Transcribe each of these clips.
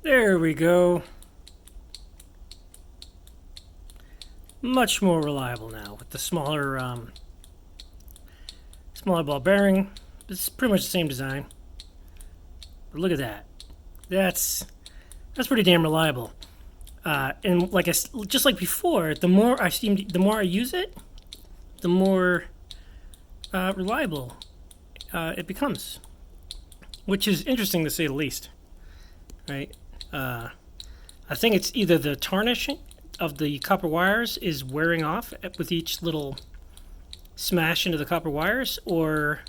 There we go. Much more reliable now with the smaller ball bearing. It's pretty much the same design. But look at that. That's pretty damn reliable. And just like before, the more I use it, the more reliable it becomes, which is interesting to say the least. Right? I think it's either the tarnishing of the copper wires is wearing off with each little smash into the copper wires, or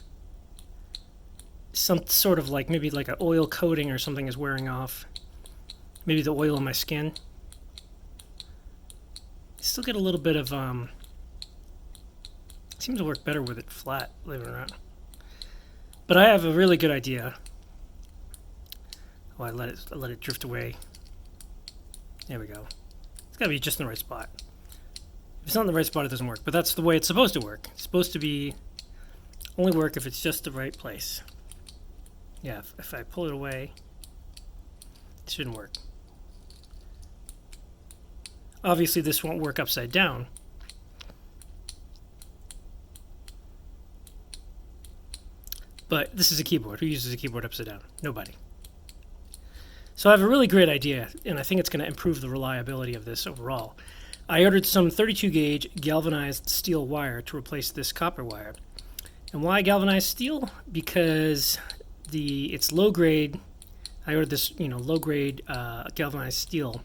some sort of maybe an oil coating or something is wearing off. Maybe the oil in my skin. Still get a little bit of seems to work better with it flat, believe it or not. But I have a really good idea. Oh, I let it drift away. There we go. It's got to be just in the right spot. If it's not in the right spot, it doesn't work. But that's the way it's supposed to work. It's supposed to be only work if it's just the right place. Yeah, if I pull it away, it shouldn't work. Obviously, this won't work upside down. But this is a keyboard. Who uses a keyboard upside down? Nobody. So I have a really great idea, and I think it's going to improve the reliability of this overall. I ordered some 32 gauge galvanized steel wire to replace this copper wire. And why galvanized steel? Because it's low grade. I ordered this, low grade galvanized steel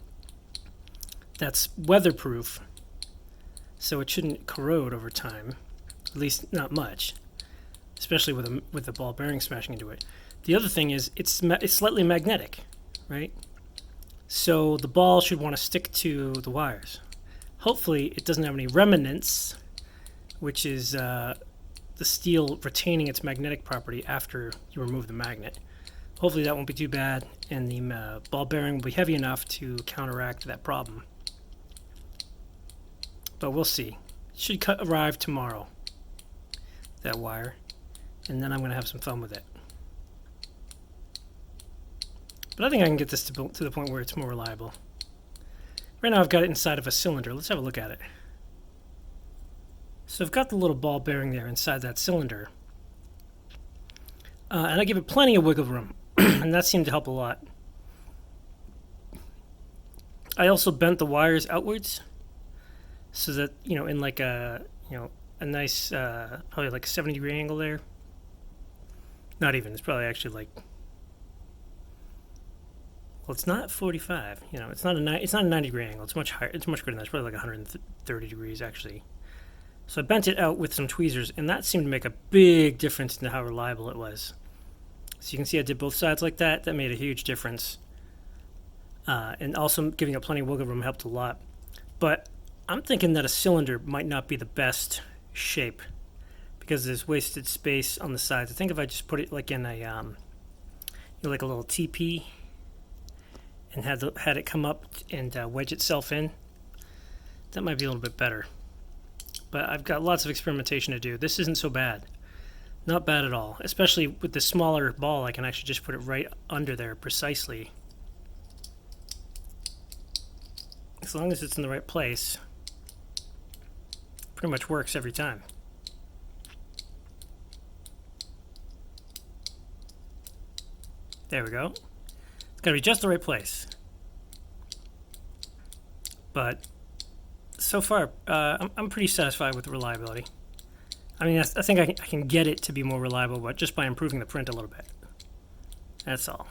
that's weatherproof, so it shouldn't corrode over time, at least not much, especially with the ball bearing smashing into it. The other thing is it's slightly magnetic. Right? So the ball should want to stick to the wires. Hopefully it doesn't have any remnants, which is the steel retaining its magnetic property after you remove the magnet. Hopefully that won't be too bad, and the ball bearing will be heavy enough to counteract that problem. But we'll see. It should arrive tomorrow, that wire, and then I'm going to have some fun with it. But I think I can get this to the point where it's more reliable. Right now I've got it inside of a cylinder. Let's have a look at it. So I've got the little ball bearing there inside that cylinder. And I give it plenty of wiggle room. And that seemed to help a lot. I also bent the wires outwards so that, in a nice, probably like a 70-degree angle there. Not even. It's probably actually well, it's not 45. It's not a 90-degree angle. It's much higher. It's much greater than that. It's probably like 130 degrees actually. So I bent it out with some tweezers, and that seemed to make a big difference in how reliable it was. So you can see I did both sides like that. That made a huge difference. And also giving it plenty of wiggle room helped a lot. But I'm thinking that a cylinder might not be the best shape because there's wasted space on the sides. I think if I just put it in a like a little teepee, and had it come up and wedge itself in, that might be a little bit better. But I've got lots of experimentation to do. This isn't so bad. Not bad at all. Especially with the smaller ball, I can actually just put it right under there precisely. As long as it's in the right place, pretty much works every time. There we go. Got to be just the right place. But so far, I'm pretty satisfied with the reliability. I mean, I think I can get it to be more reliable, but just by improving the print a little bit. That's all.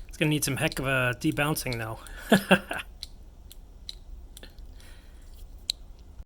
It's going to need some heck of a debouncing, though.